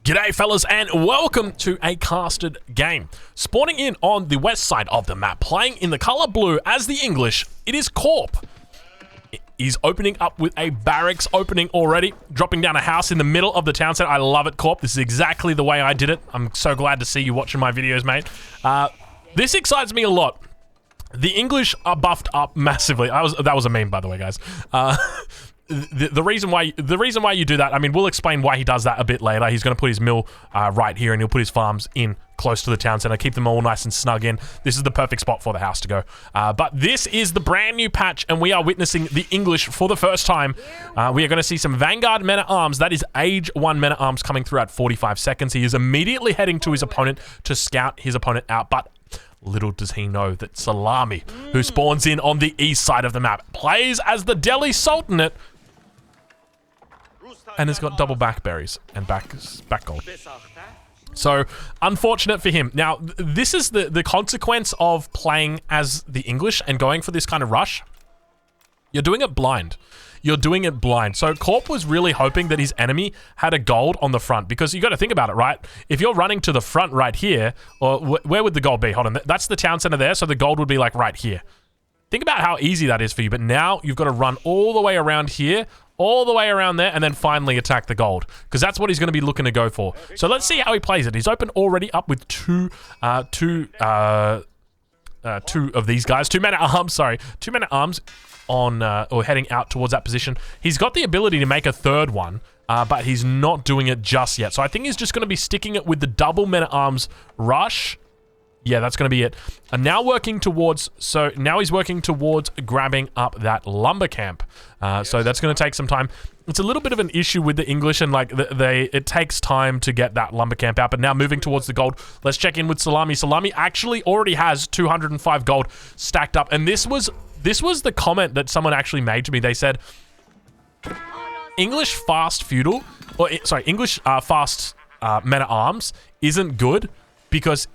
G'day fellas and welcome to a casted game. Spawning in on the west side of the map, playing in the color blue as the English, it is Corp. He's opening up with a barracks opening already, dropping down a house in the middle of the town center. I love it, Corp. This is exactly the way I did it. I'm so glad to see you watching my videos, mate. This excites me a lot. The English are buffed up massively. That was a meme, by the way, guys. The reason why you do that, I mean, we'll explain why he does that a bit later. He's going to put his mill right here, and he'll put his farms in close to the town center, keep them all nice and snug in. This is the perfect spot for the house to go. But this is the brand new patch, and we are witnessing the English for the first time. We are going to see some Vanguard men-at-arms. That is Age 1 men-at-arms coming through at 45 seconds. He is immediately heading to his opponent to scout his opponent out, but little does he know that Salami, who spawns in on the east side of the map, plays as the Delhi Sultanate, and has got double backberries and back gold. So, unfortunate for him. Now, this is the consequence of playing as the English and going for this kind of rush. You're doing it blind. You're doing it blind. So, Corp was really hoping that his enemy had a gold on the front, because you got to think about it, right? If you're running to the front right here, or where would the gold be? Hold on, that's the town center there, so the gold would be like right here. Think about how easy that is for you, but now you've got to run all the way around here, all the way around there, and then finally attack the gold, because that's what he's going to be looking to go for. So let's see how he plays it. He's open already up with two of these guys, two men-at-arms on or heading out towards that position. He's got the ability to make a third one, but he's not doing it just yet. So I think he's just going to be sticking it with the double men-at-arms rush. Yeah, that's going to be it. And now he's working towards grabbing up that lumber camp. So that's going to take some time. It's a little bit of an issue with the English, and like it takes time to get that lumber camp out. But now moving towards the gold, let's check in with Salami. Salami actually already has 205 gold stacked up, and this was the comment that someone actually made to me. They said, English fast feudal, or sorry, English fast men-at-arms isn't good because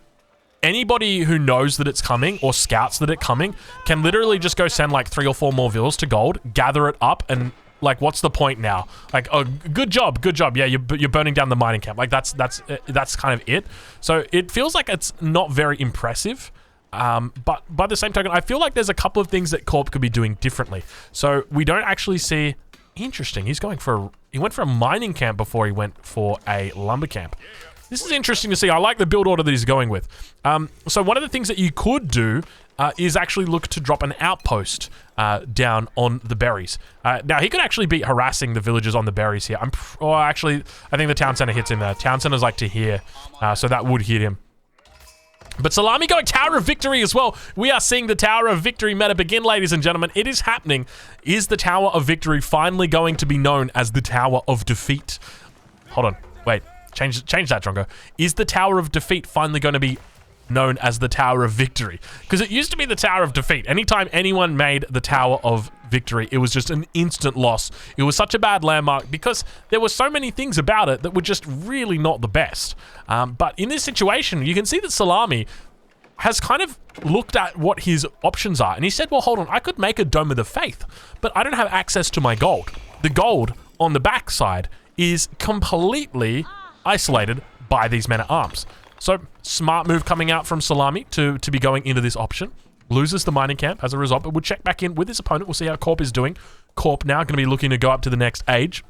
anybody who knows that it's coming or scouts that it's coming can literally just go send like 3 or 4 more villas to gold, gather it up, and like, what's the point now? Like, oh, good job. Yeah, you're burning down the mining camp. Like, that's kind of it. So it feels like it's not very impressive. But by the same token, I feel like there's a couple of things that Corp could be doing differently. So we don't actually see. Interesting. He went for a mining camp before he went for a lumber camp. This is interesting to see. I like the build order that he's going with. So one of the things that you could do is actually look to drop an outpost down on the berries. Now, he could actually be harassing the villagers on the berries here. Actually, I think the town center hits him there. Town center's like to here, so that would hit him. But Salami going Tower of Victory as well. We are seeing the Tower of Victory meta begin, ladies and gentlemen. It is happening. Is the Tower of Victory finally going to be known as the Tower of Defeat? Hold on. Wait. Change that, Drongo. Is the Tower of Defeat finally going to be known as the Tower of Victory? Because it used to be the Tower of Defeat. Anytime anyone made the Tower of Victory, it was just an instant loss. It was such a bad landmark because there were so many things about it that were just really not the best. But in this situation, you can see that Salami has kind of looked at what his options are. And he said, well, hold on, I could make a Dome of the Faith, but I don't have access to my gold. The gold on the backside is completely isolated by these men-at-arms. So, smart move coming out from Salami to be going into this option. Loses the mining camp as a result, but we'll check back in with his opponent. We'll see how Corp is doing. Corp now going to be looking to go up to the next age.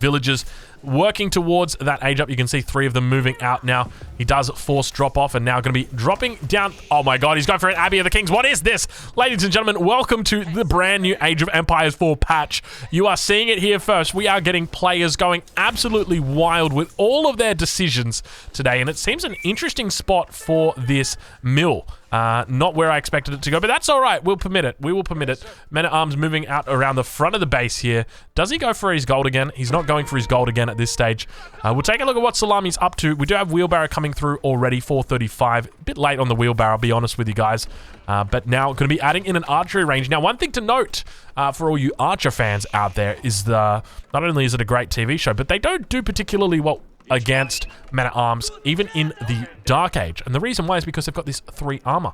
Villagers working towards that age up. You can see 3 of them moving out now. He does force drop off and now going to be dropping down. Oh my god, he's going for an Abbey of the Kings. What is this? Ladies and gentlemen, welcome to the brand new Age of Empires 4 patch. You are seeing it here first. We are getting players going absolutely wild with all of their decisions today, and it seems an interesting spot for this mill. Not where I expected it to go, but that's all right. We'll permit it. We will permit it. Men-at-arms moving out around the front of the base here. Does he go for his gold again? He's not going for his gold again at this stage. We'll take a look at what Salami's up to. We do have Wheelbarrow coming through already, 435. A bit late on the Wheelbarrow, I'll be honest with you guys. But now going to be adding in an archery range. Now, one thing to note for all you Archer fans out there is not only is it a great TV show, but they don't do particularly well against men-at-arms, even in the Dark Age. And the reason why is because they've got this 3 armor.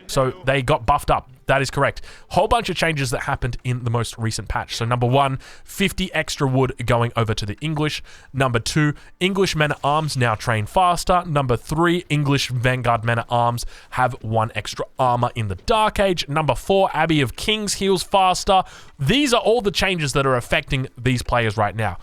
So they got buffed up. That is correct. Whole bunch of changes that happened in the most recent patch. So number 1, 50 extra wood going over to the English. Number 2, English men-at-arms now train faster. Number 3, English Vanguard men-at-arms have 1 extra armor in the Dark Age. Number 4, Abbey of Kings heals faster. These are all the changes that are affecting these players right now.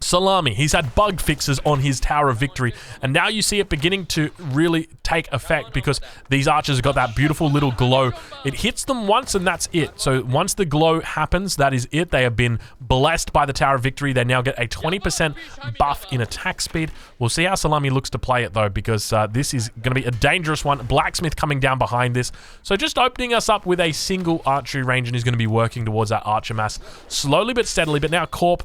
Salami, he's had bug fixes on his Tower of Victory, and now you see it beginning to really take effect because these archers have got that beautiful little glow. It hits them once and that's it. So once the glow happens, that is it. They have been blessed by the Tower of Victory. They now get a 20% buff in attack speed. We'll see how Salami looks to play it though, because this is going to be a dangerous one. Blacksmith coming down behind this. So just opening us up with a single archery range, and he's going to be working towards that archer mass slowly but steadily. But now Corp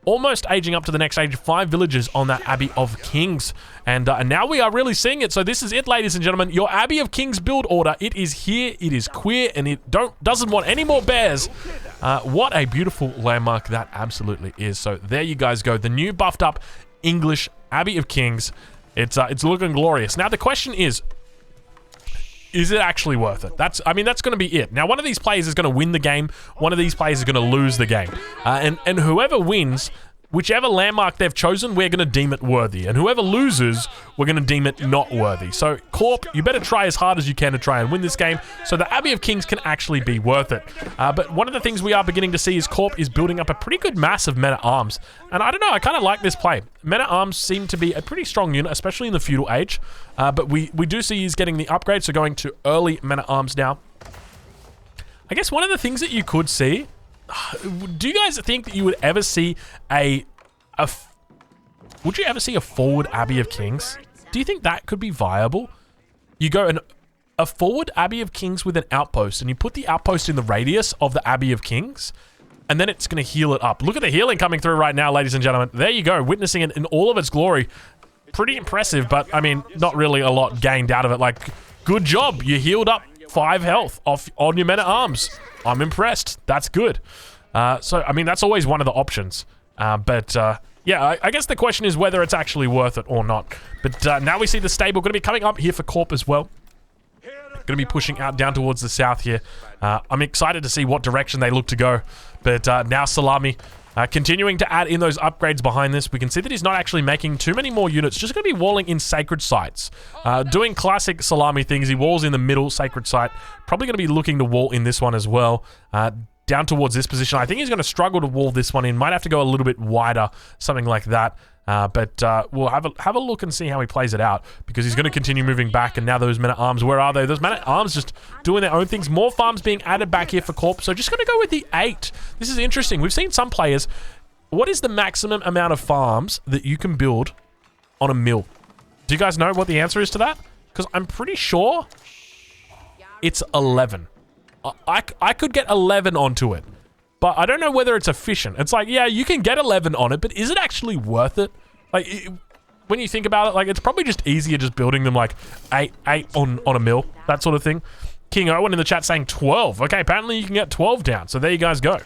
almost aging up to the next age, 5 villages on that Abbey of Kings. And now we are really seeing it. So this is it, ladies and gentlemen. Your Abbey of Kings build order. It is here. It is queer, and it doesn't want any more bears. What a beautiful landmark that absolutely is. So there you guys go. The new buffed up English Abbey of Kings. It's looking glorious. Now the question is it actually worth it? That's going to be it. Now, one of these players is going to win the game. One of these players is going to lose the game. And whoever wins, whichever landmark they've chosen, we're going to deem it worthy. And whoever loses, we're going to deem it not worthy. So, Corp, you better try as hard as you can to try and win this game so the Abbey of Kings can actually be worth it. But one of the things we are beginning to see is Corp is building up a pretty good mass of men-at-arms. And I don't know, I kind of like this play. Men-at-arms seem to be a pretty strong unit, especially in the Feudal Age. But we do see he's getting the upgrade, so going to early men-at-arms now. I guess one of the things that you could see, do you guys think that you would ever see would you ever see a forward Abbey of Kings? Do you think that could be viable? You go a forward Abbey of Kings with an outpost, and you put the outpost in the radius of the Abbey of Kings, and then it's going to heal it up. Look at the healing coming through right now, ladies and gentlemen. There you go, witnessing it in all of its glory. Pretty impressive, but I mean, not really a lot gained out of it. Like, good job. You healed up 5 health on your men-at-arms. I'm impressed. That's good. So, I mean, that's always one of the options. Yeah, I guess the question is whether it's actually worth it or not. But now we see the stable going to be coming up here for Corp as well. Going to be pushing out down towards the south here. I'm excited to see what direction they look to go. But now Salami continuing to add in those upgrades behind this. We can see that he's not actually making too many more units. Just going to be walling in sacred sites. Doing classic Salami things. He walls in the middle sacred site. Probably going to be looking to wall in this one as well. Down towards this position. I think he's going to struggle to wall this one in. Might have to go a little bit wider, something like that. But we'll have a look and see how he plays it out, because he's going to continue moving back. And now those men-at-arms, where are they? Those men-at-arms just doing their own things. More farms being added back here for Corp. So just going to go with the 8. This is interesting. We've seen some players. What is the maximum amount of farms that you can build on a mill? Do you guys know what the answer is to that? Because I'm pretty sure it's 11. I could get 11 onto it, but I don't know whether it's efficient. It's like, yeah, you can get 11 on it, but is it actually worth it? Like, when you think about it, like, it's probably just easier just building them like 8 on a mill, that sort of thing. King Owen in the chat saying 12. Okay, apparently you can get 12 down, so there you guys go.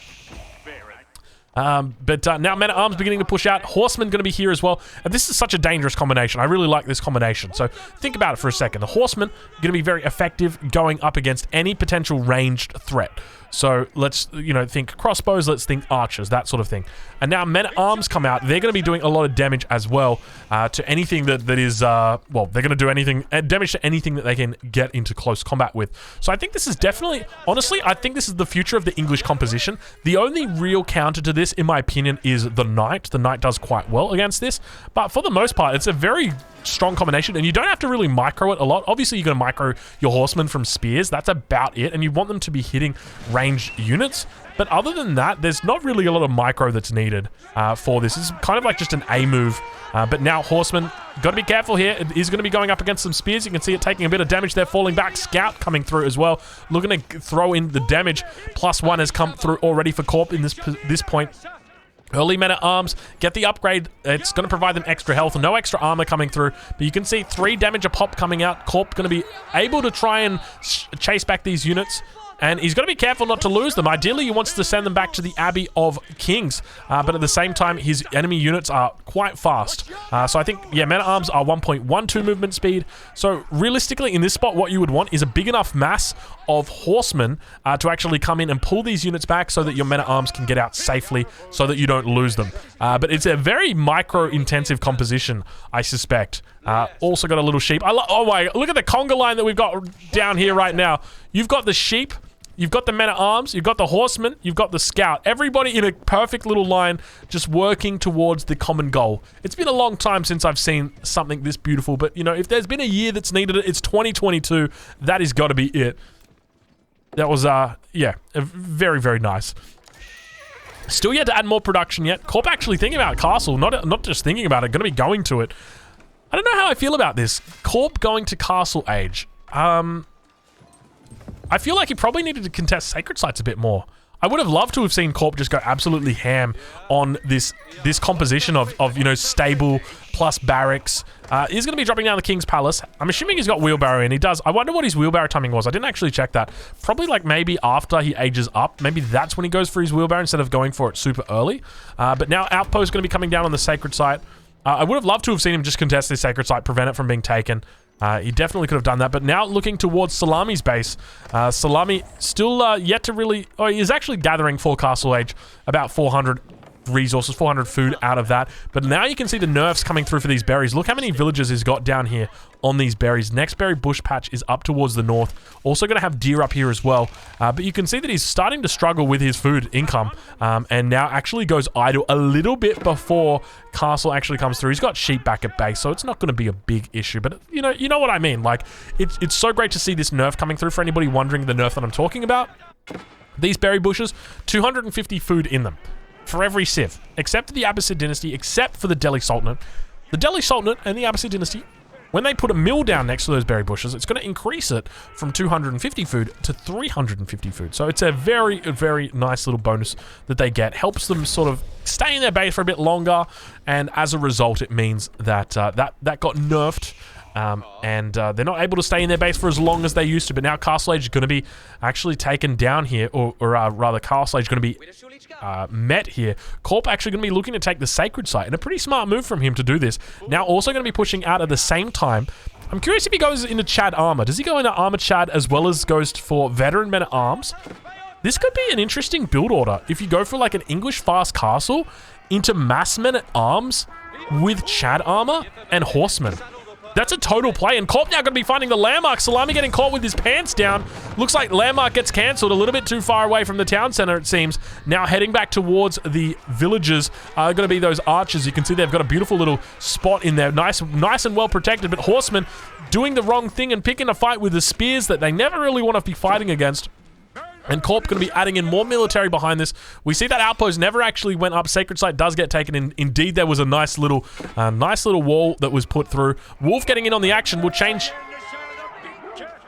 But now men-at-arms beginning to push out. Horsemen going to be here as well. And this is such a dangerous combination. I really like this combination. So think about it for a second. The horsemen are going to be very effective going up against any potential ranged threat. So let's, think crossbows, let's think archers, that sort of thing. And now men-at-arms come out. They're going to be doing a lot of damage as well to anything that is, they're going to do anything, damage to anything that they can get into close combat with. So I think this is definitely, honestly, I think this is the future of the English composition. The only real counter to this, in my opinion, is the knight. The knight does quite well against this, but for the most part, it's a very strong combination, and you don't have to really micro it a lot. Obviously, you're going to micro your horsemen from spears. That's about it, and you want them to be hitting ranged units. But other than that, there's not really a lot of micro that's needed for this. It's kind of like just an A move. But now horsemen, got to be careful here. It is going to be going up against some spears. You can see it taking a bit of damage there, falling back. Scout coming through as well. Looking to throw in the damage. +1 has come through already for Corp in this point. Early men-at-arms, get the upgrade. It's going to provide them extra health. No extra armor coming through. But you can see 3 damage a pop coming out. Corp going to be able to try and chase back these units. And he's got to be careful not to lose them. Ideally, he wants to send them back to the Abbey of Kings. But at the same time, his enemy units are quite fast. So I think, yeah, men-at-arms are 1.12 movement speed. So realistically, in this spot, what you would want is a big enough mass of horsemen to actually come in and pull these units back so that your men-at-arms can get out safely so that you don't lose them. But it's a very micro-intensive composition, I suspect. Also got a little sheep. Oh my, look at the conga line that we've got down here right now. You've got the sheep. You've got the men-at-arms, you've got the horsemen, you've got the scout. Everybody in a perfect little line just working towards the common goal. It's been a long time since I've seen something this beautiful, but, you know, if there's been a year that's needed it, it's 2022. That has got to be it. That was, yeah, very, very nice. Still yet to add more production yet. Corp actually thinking about Castle, not just thinking about it, going to be going to it. I don't know how I feel about this. Corp going to Castle Age. I feel like he probably needed to contest Sacred Sites a bit more. I would have loved to have seen Corp just go absolutely ham on this composition of you know, stable plus barracks. He's going to be dropping down the King's Palace. I'm assuming he's got wheelbarrow in. He does. I wonder what his wheelbarrow timing was. I didn't actually check that. Probably like maybe after he ages up. Maybe that's when he goes for his wheelbarrow instead of going for it super early. But now Outpost is going to be coming down on the Sacred Site. I would have loved to have seen him just contest this Sacred Site, prevent it from being taken. He definitely could have done that, but now looking towards Salami's base. Salami still yet to really... Oh, he is actually gathering for Castle Age about 400 resources, 400 food out of that. But now you can see the nerfs coming through for these berries. Look how many villages he's got down here on these berries. Next berry bush patch is up towards the north. Also going to have deer up here as well. But you can see that he's starting to struggle with his food income. And now actually goes idle a little bit before Castle actually comes through. He's got sheep back at base, so it's not going to be a big issue. But you know what I mean. Like, it's so great to see this nerf coming through. For anybody wondering the nerf that I'm talking about, these berry bushes, 250 food in them for every civ, except for the Abbasid dynasty, except for the Delhi Sultanate. The Delhi Sultanate and the Abbasid dynasty, when they put a mill down next to those berry bushes, it's going to increase it from 250 food to 350 food. So it's a very, very nice little bonus that they get. Helps them sort of stay in their base for a bit longer, and as a result, it means that that got nerfed. And they're not able to stay in their base for as long as they used to, but now Castle Age is going to be actually taken down here, or rather Castle Age is going to be met here. Corp actually going to be looking to take the Sacred Site, and a pretty smart move from him to do this. Now also going to be pushing out at the same time. I'm curious if he goes into Chad armor. Does he go into armor Chad as well as goes for veteran men at arms? This could be an interesting build order if you go for like an English fast castle into mass men at arms with Chad armor and horsemen. That's a total play, and Corp now going to be finding the landmark. Salami getting caught with his pants down. Looks like landmark gets cancelled, a little bit too far away from the town center, it seems. Now heading back towards the villages are going to be those archers. You can see they've got a beautiful little spot in there. Nice and well protected, but horsemen doing the wrong thing and picking a fight with the spears that they never really want to be fighting against. And Corp going to be adding in more military behind this. We see that outpost never actually went up. Sacred Site does get taken in. Indeed, there was a nice little wall that was put through. Wolf getting in on the action will change.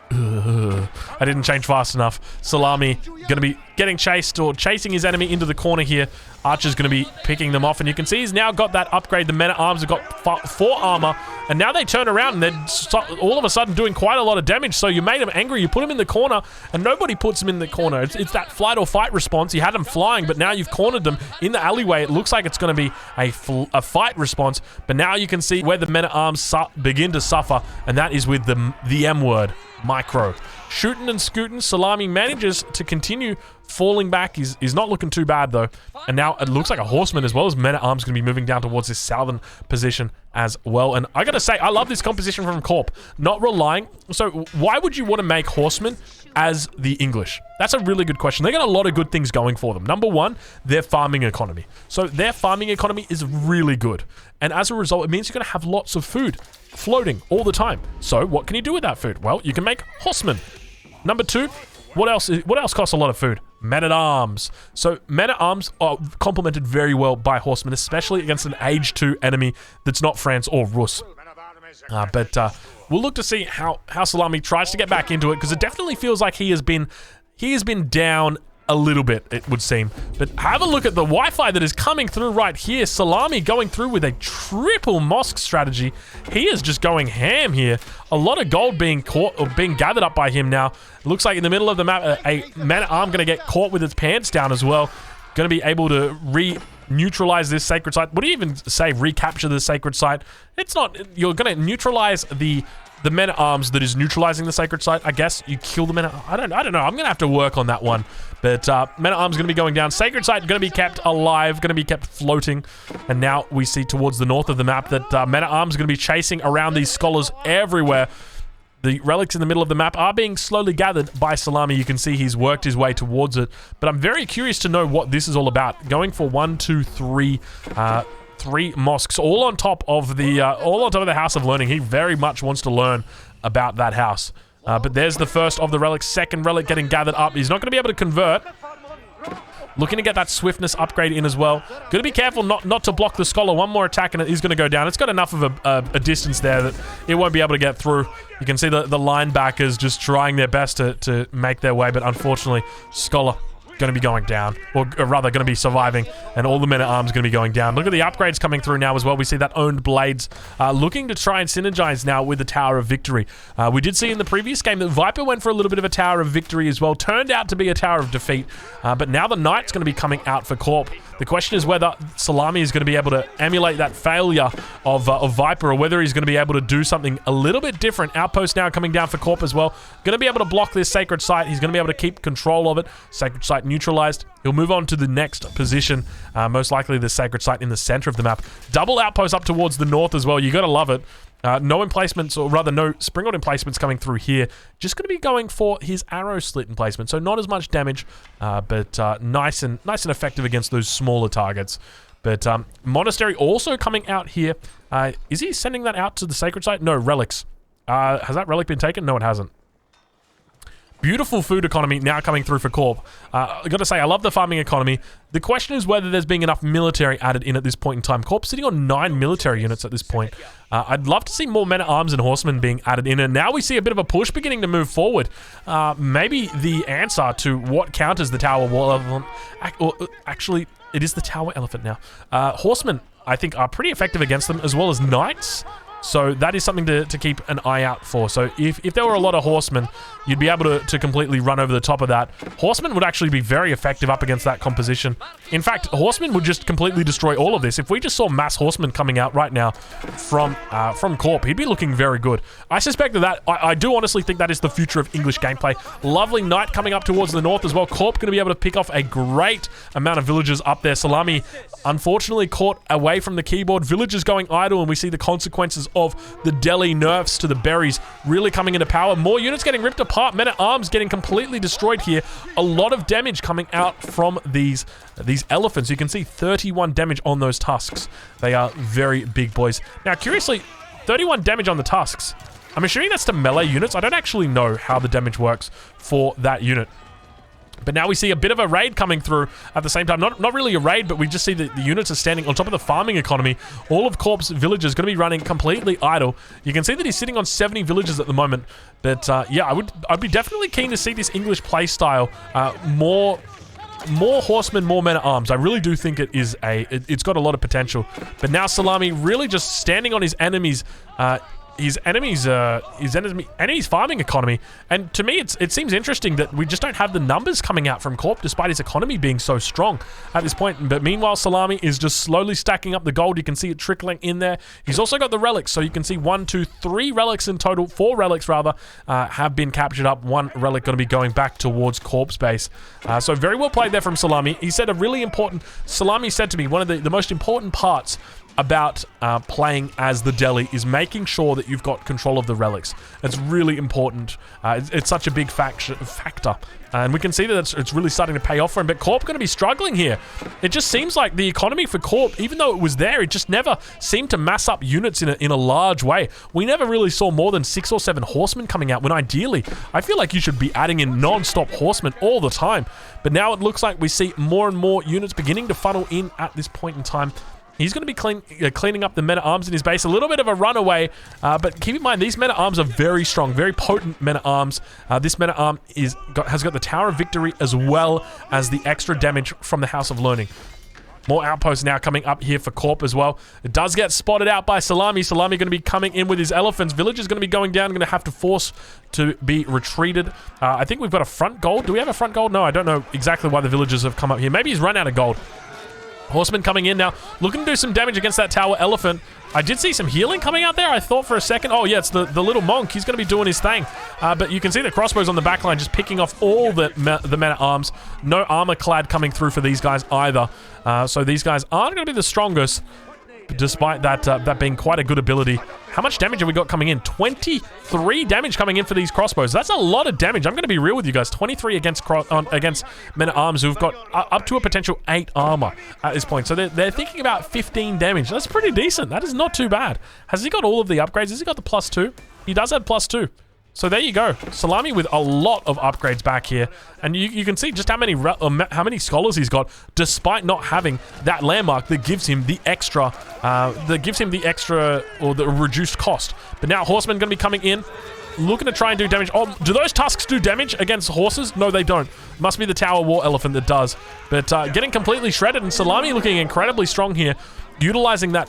I didn't change fast enough. Salami going to be getting chased or chasing his enemy into the corner here. Archer's going to be picking them off, and you can see he's now got that upgrade. The men at arms have got 4 armor, and now they turn around and they're all of a sudden doing quite a lot of damage. So you made him angry, you put him in the corner, and nobody puts him in the corner. It's that flight or fight response. You had them flying, but now you've cornered them in the alleyway. It looks like it's going to be a fight response, but now you can see where the men at arms begin to suffer, and that is with the M word. Micro. Shooting and scooting, Salami manages to continue falling back. He's not looking too bad though. And now it looks like a horseman as well as men at arms going to be moving down towards this southern position as well. And I gotta say, I love this composition from Corp. Not relying. So why would you want to make horsemen as the English? That's a really good question. They got a lot of good things going for them. Number one, their farming economy. So their farming economy is really good. And as a result, it means you're going to have lots of food floating all the time. So what can you do with that food? Well, you can make horsemen. Number two, what else costs a lot of food? Men-at-arms. So men-at-arms are complemented very well by horsemen, especially against an Age 2 enemy that's not France or Rus. But we'll look to see how Salami tries to get back into it, because it definitely feels like he has been down a little bit, it would seem. But have a look at the Wi-Fi that is coming through right here. Salami going through with a triple mosque strategy. He is just going ham here. A lot of gold being caught or being gathered up by him now. It looks like in the middle of the map, a man-at-arm going to get caught with its pants down as well. Going to be able to neutralize this sacred site. What do you even say? Recapture the sacred site? It's not. You're going to neutralize the men-at-arms that is neutralizing the sacred site. I guess you kill the men. I don't know. I'm going to have to work on that one. But men-at-arms going to be going down. Sacred site going to be kept alive, going to be kept floating. And now we see towards the north of the map that men-at-arms going to be chasing around these scholars everywhere. The relics in the middle of the map are being slowly gathered by Salami. You can see he's worked his way towards it. But I'm very curious to know what this is all about. Going for 1, 2, 3... three mosques all on top of the House of Learning. He very much wants to learn about that house. But there's the first of the relics. Second relic getting gathered up. He's not going to be able to convert. Looking to get that swiftness upgrade in as well. Going to be careful not to block the scholar. One more attack and it is going to go down. It's got enough of a distance there that it won't be able to get through. You can see the linebackers just trying their best to make their way, but unfortunately, scholar going to be going down, or rather going to be surviving, and all the men-at-arms going to be going down. Look at the upgrades coming through now as well. We see that owned blades looking to try and synergize now with the Tower of Victory. We did see in the previous game that Viper went for a little bit of a Tower of Victory as well. Turned out to be a Tower of Defeat, but now the Knight's going to be coming out for Corp. The question is whether Salami is going to be able to emulate that failure of Viper, or whether he's going to be able to do something a little bit different. Outpost now coming down for Corp as well. Going to be able to block this sacred site. He's going to be able to keep control of it. Sacred site neutralized. He'll move on to the next position, most likely the sacred site in the center of the map. Double outpost up towards the north as well. You got to love it. No emplacements, or rather no springald emplacements coming through here. Just going to be going for his arrow slit emplacement. So not as much damage, but nice and effective against those smaller targets. But Monastery also coming out here. Is he sending that out to the sacred site? No, relics. Has that relic been taken? No, it hasn't. Beautiful food economy now coming through for Corp. I got to say, I love the farming economy. The question is whether there's being enough military added in at this point in time. Corp sitting on 9 military units at this point. I'd love to see more men-at-arms and horsemen being added in, and now we see a bit of a push beginning to move forward. Maybe the answer to what counters the Tower Wall Elephant... Actually, it is the Tower Elephant now. Horsemen, I think, are pretty effective against them, as well as knights. So that is something to keep an eye out for. So if there were a lot of horsemen, you'd be able to completely run over the top of that. Horsemen would actually be very effective up against that composition. In fact, horsemen would just completely destroy all of this. If we just saw mass horsemen coming out right now from Corp, he'd be looking very good. I suspect that I do honestly think that is the future of English gameplay. Lovely knight coming up towards the north as well. Corp going to be able to pick off a great amount of villagers up there. Salami, unfortunately, caught away from the keyboard. Villagers going idle, and we see the consequences of the Delhi nerfs to the berries really coming into power. More units getting ripped apart. Men-at-arms getting completely destroyed here. A lot of damage coming out from these elephants. You can see 31 damage on those tusks. They are very big boys. Now, curiously, 31 damage on the tusks. I'm assuming that's to melee units. I don't actually know how the damage works for that unit. But now we see a bit of a raid coming through at the same time. Not really a raid, but we just see that the units are standing on top of the farming economy. All of Corp's villages going to be running completely idle. You can see that he's sitting on 70 villages at the moment. But yeah, I'd be definitely keen to see this English play style. More horsemen, more men-at-arms. I really do think it's got a lot of potential. But now Salami really just standing on his enemies' enemy's farming economy. And to me, it seems interesting that we just don't have the numbers coming out from Corp despite his economy being so strong at this point. But meanwhile, Salami is just slowly stacking up the gold. You can see it trickling in there. He's also got the relics, so you can see 1, 2, 3 relics in total. 4 relics rather have been captured up. 1 relic going to be going back towards Corp's base. So very well played there from Salami. He said Salami said to me, one of the most important parts about playing as the Delhi is making sure that you've got control of the relics. It's really important. It's such a big factor. And we can see that it's really starting to pay off for him. But Corp going to be struggling here. It just seems like the economy for Corp, even though it was there, it just never seemed to mass up units in a large way. We never really saw more than 6 or 7 horsemen coming out, when ideally, I feel like you should be adding in non-stop horsemen all the time. But now it looks like we see more and more units beginning to funnel in at this point in time. He's going to be cleaning up the men-at-arms in his base. A little bit of a runaway, but keep in mind, these men-at-arms are very strong, very potent men-at-arms. This men-at-arm has got the Tower of Victory as well as the extra damage from the House of Learning. More outposts now coming up here for Corp as well. It does get spotted out by Salami. Salami going to be coming in with his elephants. Village is going to be going down, going to have to force to be retreated. I think we've got a front gold. Do we have a front gold? No, I don't know exactly why the villagers have come up here. Maybe he's run out of gold. Horseman coming in now, looking to do some damage against that tower elephant. I did see some healing coming out there. I thought for a second, oh yeah, it's the little monk. He's going to be doing his thing. But you can see the crossbows on the back line just picking off all the men-at-arms. No armor clad coming through for these guys either. So these guys aren't going to be the strongest, despite that being quite a good ability. How much damage have we got coming in? 23 damage coming in for these crossbows. That's a lot of damage. I'm going to be real with you guys. 23 against men-at-arms who've got up to a potential 8 armor at this point. So they're thinking about 15 damage. That's pretty decent. That is not too bad. Has he got all of the upgrades? Has he got the +2? He does have +2. So there you go. Salami with a lot of upgrades back here. And you can see just how many scholars he's got, despite not having that landmark that gives him the extra, or the reduced cost. But now Horsemen going to be coming in, looking to try and do damage. Oh, do those tusks do damage against horses? No, they don't. Must be the Tower War Elephant that does. But getting completely shredded, and Salami looking incredibly strong here, utilizing that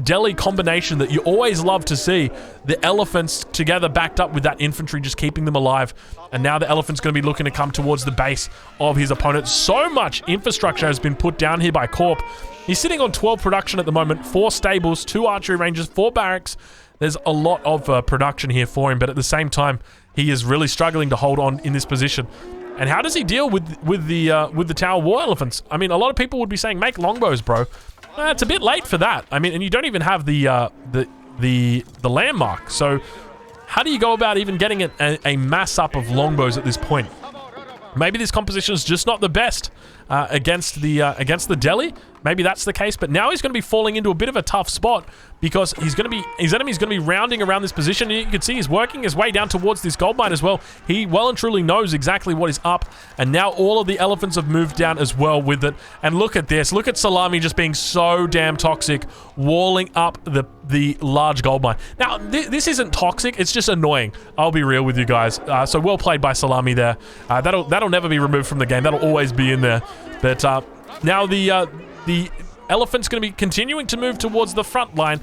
Delhi combination that you always love to see. The elephants together backed up with that infantry, just keeping them alive. And now the elephant's going to be looking to come towards the base of his opponent. So much infrastructure has been put down here by Corp. He's sitting on 12 production at the moment, 4 stables, 2 archery ranges, 4 barracks. There's a lot of production here for him, but at the same time, he is really struggling to hold on in this position. And how does he deal with the Tower War Elephants? I mean, a lot of people would be saying, make longbows, bro. It's a bit late for that. I mean, and you don't even have the landmark. So how do you go about even getting a mass up of longbows at this point? Maybe this composition is just not the best against the Delhi. Maybe that's the case, but now he's going to be falling into a bit of a tough spot because his enemy's going to be rounding around this position. And you can see he's working his way down towards this gold mine as well. He well and truly knows exactly what is up, and now all of the elephants have moved down as well with it. And look at this. Look at Salami just being so damn toxic, walling up the large gold mine. Now, this isn't toxic. It's just annoying. I'll be real with you guys. So well played by Salami there. That'll never be removed from the game. That'll always be in there. But now the elephant's going to be continuing to move towards the front line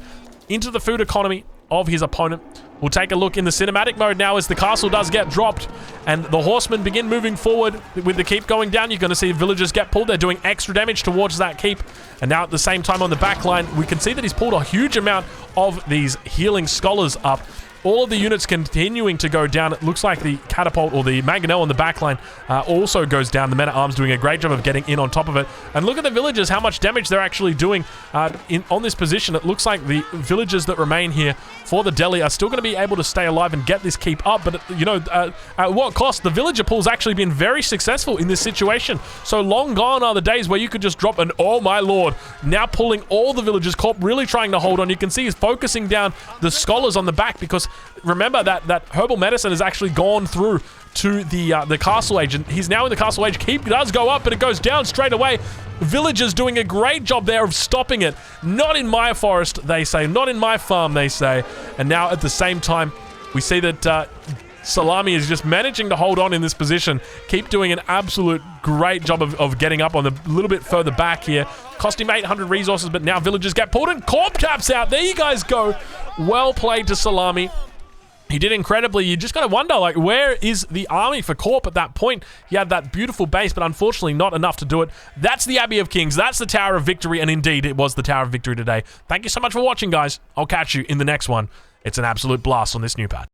into the food economy of his opponent. We'll take a look in the cinematic mode now as the castle does get dropped and the horsemen begin moving forward with the keep going down. You're going to see villagers get pulled. They're doing extra damage towards that keep. And now at the same time on the back line, we can see that he's pulled a huge amount of these healing scholars up. All of the units continuing to go down. It looks like the catapult or the mangonel on the backline also goes down. The men-at-arms doing a great job of getting in on top of it. And look at the villagers, how much damage they're actually doing on this position. It looks like the villagers that remain here for the Delhi are still going to be able to stay alive and get this keep up. But, you know, at what cost? The villager pool's actually been very successful in this situation. So long gone are the days where you could just drop an, oh my lord, now pulling all the villagers. Corp really trying to hold on. You can see he's focusing down the scholars on the back because remember that herbal medicine has actually gone through to the castle age, and he's now in the castle age. Keep does go up, but it goes down straight away. Villagers doing a great job there of stopping it. Not in my forest, they say. Not in my farm, they say. And now at the same time, we see that Salami is just managing to hold on in this position. Keep doing an absolute great job of getting up on the little bit further back here. Cost him 800 resources, but now villagers get pulled and Corp taps out. There you guys go. Well played to Salami. He did incredibly. You just got to wonder, like, where is the army for Corp at that point? He had that beautiful base, but unfortunately not enough to do it. That's the Abbey of Kings. That's the Tower of Victory, and indeed, it was the Tower of Victory today. Thank you so much for watching, guys. I'll catch you in the next one. It's an absolute blast on this new pad.